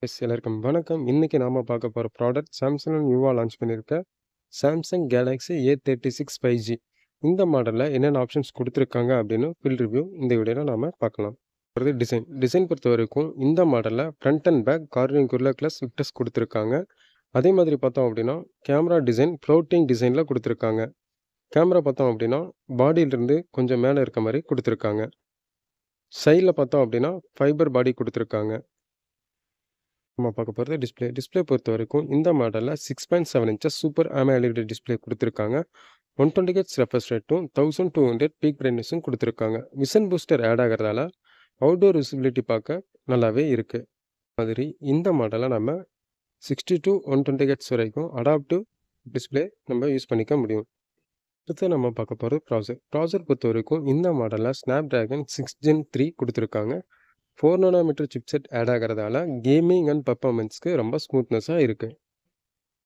எல்லாருக்கும் வணக்கம். இன்னைக்கு நாம பார்க்க போற ப்ராடக்ட் சாம்சங்ல நியூவா லான்ச் பண்ணியிருக்க சாம்சங் கேலக்ஸி A36 5G. இந்த மாடல்ல என்னென்ன ஆப்ஷன்ஸ் குடுத்துருக்காங்க அப்படின்னு ஃபுல் ரிவ்யூ இந்த வீடியோல நாம பார்க்கலாம். அடுத்து டிசைன் பொறுத்தவரைக்கும் இந்த மாடல்ல front and back Corning Gorilla Glass Victus குடுத்துருக்காங்க. அதே மாதிரி பார்த்தோம் அப்படின்னா கேமரா டிசைன் ஃப்ளோட்டிங் டிசைன்ல குடுத்துருக்காங்க. கேமரா பார்த்தோம் அப்படின்னா பாடியிலிருந்து கொஞ்சம் மேல இருக்க மாரி குடுத்துருக்காங்க. சைடுல பார்த்தோம் அப்படின்னா ஃபைபர் பாடி குடுத்துருக்காங்க. நம்ம பார்க்க போறது டிஸ்ப்ளே பொறுத்தவரைக்கும் இந்த மாடல்ல 6.7 இன்ச்சஸ் சூப்பர் AMOLED டிஸ்ப்ளே குடுத்துருக்காங்க. 120 ஹெர்ட்ஸ் ரெஃப்ரெஷ் ரேட்டும் 1200 பீக் பிரைட்னஸும் குடுத்துருக்காங்க. விஷன் பூஸ்டர் ஆட் ஆகுறதால அவுட்டோர் விசிபிலிட்டி பார்க்க நல்லாவே இருக்கு. மாதிரி இந்த மாடல்ல நம்ம 60 to 120 ஹெர்ட்ஸ் வரைக்கும் அடாப்டிவ் டிஸ்ப்ளே நம்ம யூஸ் பண்ணிக்க முடியும். அடுத்து நம்ம பார்க்க போறது ப்ராசஸர் பொறுத்தவரைக்கும் இந்த மாடல்ல Snapdragon 6 Gen 3 குடுத்துருக்காங்க. 4 நானோமீட்டர் சிப்செட் ஆட் ஆகுறதால கேமிங் அண்ட் பெர்ஃபார்மன்ஸ்க்கு ரொம்ப ஸ்மூத்னஸாக இருக்கு.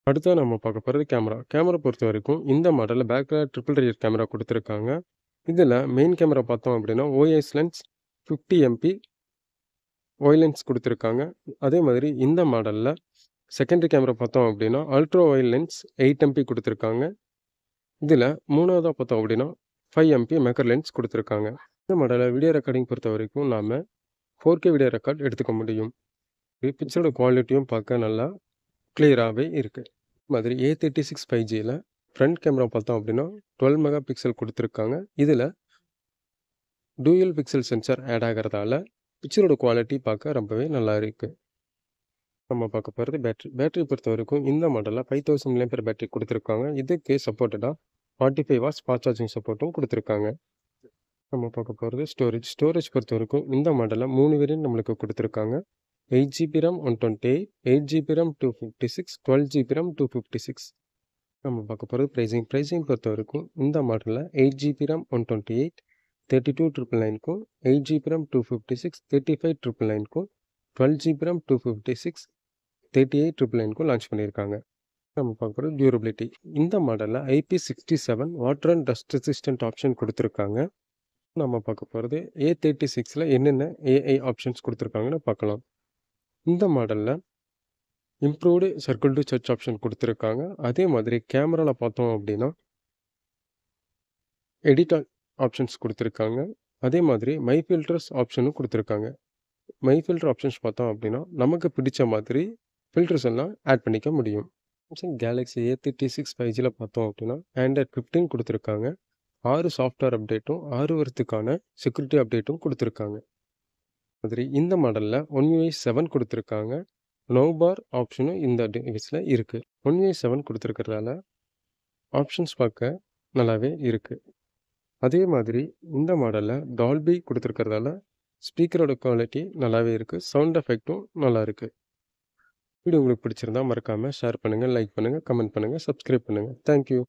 அடுத்து நம்ம பார்க்க போகிறது கேமரா பொறுத்த வரைக்கும் இந்த மாடலில் பேக்கில் ட்ரிபிள் ரியர் கேமரா கொடுத்துருக்காங்க. இதில் மெயின் கேமரா பார்த்தோம் அப்படின்னா ஓஎஸ் லென்ஸ் 50 MP ஒய் லென்ஸ் கொடுத்துருக்காங்க. அதே மாதிரி இந்த மாடலில் செகண்டரி கேமரா பார்த்தோம் அப்படின்னா அல்ட்ரா ஒய் லென்ஸ் 8 MP கொடுத்துருக்காங்க. இதில் மூணாவதாக பார்த்தோம் அப்படின்னா 5 MP மேக்கர் லென்ஸ் கொடுத்துருக்காங்க. இந்த மாடலில் வீடியோ ரெக்கார்டிங் பொறுத்த வரைக்கும் நாம் 4K வீடியோ ரெக்கார்ட் எடுத்துக்க முடியும். பிக்சரோட குவாலிட்டியும் பார்க்க நல்லா கிளியராகவே இருக்குது. மாதிரி A36 5Gயில் ஃப்ரண்ட் கேமரா பார்த்தோம் அப்படின்னா 12 மெகா பிக்சல் கொடுத்துருக்காங்க. இதில் டூயல் பிக்சல் சென்சார் ஆட் ஆகிறதால பிக்சரோட குவாலிட்டி பார்க்க ரொம்பவே நல்லா இருக்குது. நம்ம பார்க்க போகிறது பேட்டரி பொறுத்த வரைக்கும் இந்த மாடலில் 5000 mAh பேட்டரி கொடுத்துருக்காங்க. இதுக்கு சப்போர்ட்டடாக 45 வாட்ஸ் ஃபாஸ்ட் சார்ஜிங் சப்போர்ட்டும் கொடுத்துருக்காங்க. நம்ம பார்க்க போகிறது ஸ்டோரேஜ் பொறுத்த வரைக்கும் இந்த மாடலில் 3 வேரியன்ட் நம்மளுக்கு கொடுத்துருக்காங்க. 8GB RAM 128, 8GB RAM 256, 12GB RAM 256. நம்ம பார்க்க போகிறது ப்ரைஸிங் பொறுத்த வரைக்கும் இந்த மாடலில் 8GB RAM 128 32,999க்கும் 8GB RAM 256 35,999க்கும் 12GB RAM 256 38,999க்கும் லான்ச் பண்ணியிருக்காங்க. நம்ம பார்க்க போகிறது டியூரபிலிட்டி. இந்த மாடலில் IP67 water and dust resistant option கொடுத்துருக்காங்க. நம்ம பார்க்க போகிறது A36ல் என்னென்ன AI ஆப்ஷன்ஸ் கொடுத்துருக்காங்கன்னு பார்க்கலாம். இந்த மாடலில் improved circle to search option கொடுத்துருக்காங்க. அதே மாதிரி கேமராவில் பார்த்தோம் அப்படின்னா எடிட் ஆப்ஷன்ஸ் கொடுத்துருக்காங்க. அதே மாதிரி மை ஃபில்டர்ஸ் ஆப்ஷனும் கொடுத்துருக்காங்க. மை ஃபில்டர் ஆப்ஷன்ஸ் பார்த்தோம் அப்படின்னா நமக்கு பிடிச்ச மாதிரி ஃபில்டர்ஸ் எல்லாம் ஆட் பண்ணிக்க முடியும். சாம்சங் கேலக்ஸி A36 5Gயில் பார்த்தோம் அப்படின்னா Android 15 கொடுத்துருக்காங்க. 6 சாஃப்ட்வேர் அப்டேட்டும் 6 வருஷத்துக்கான செக்யூரிட்டி அப்டேட்டும் கொடுத்துருக்காங்க. மாதிரி இந்த மாடலில் One UI 7 கொடுத்துருக்காங்க. நோ பார் ஆப்ஷனும் இந்த டிவைஸில் இருக்குது. One UI 7 கொடுத்துருக்கிறதால ஆப்ஷன்ஸ் பார்க்க நல்லாவே இருக்குது. அதே மாதிரி இந்த மாடலில் டால்பி கொடுத்துருக்கிறதால ஸ்பீக்கரோட குவாலிட்டி நல்லாவே இருக்குது. சவுண்ட் எஃபெக்ட்டும் நல்லா இருக்குது. வீடியோ உங்களுக்கு பிடிச்சிருந்தா மறக்காமல் ஷேர் பண்ணுங்கள், லைக் பண்ணுங்கள், கமெண்ட் பண்ணுங்கள், சப்ஸ்கிரைப் பண்ணுங்கள். தேங்க்யூ.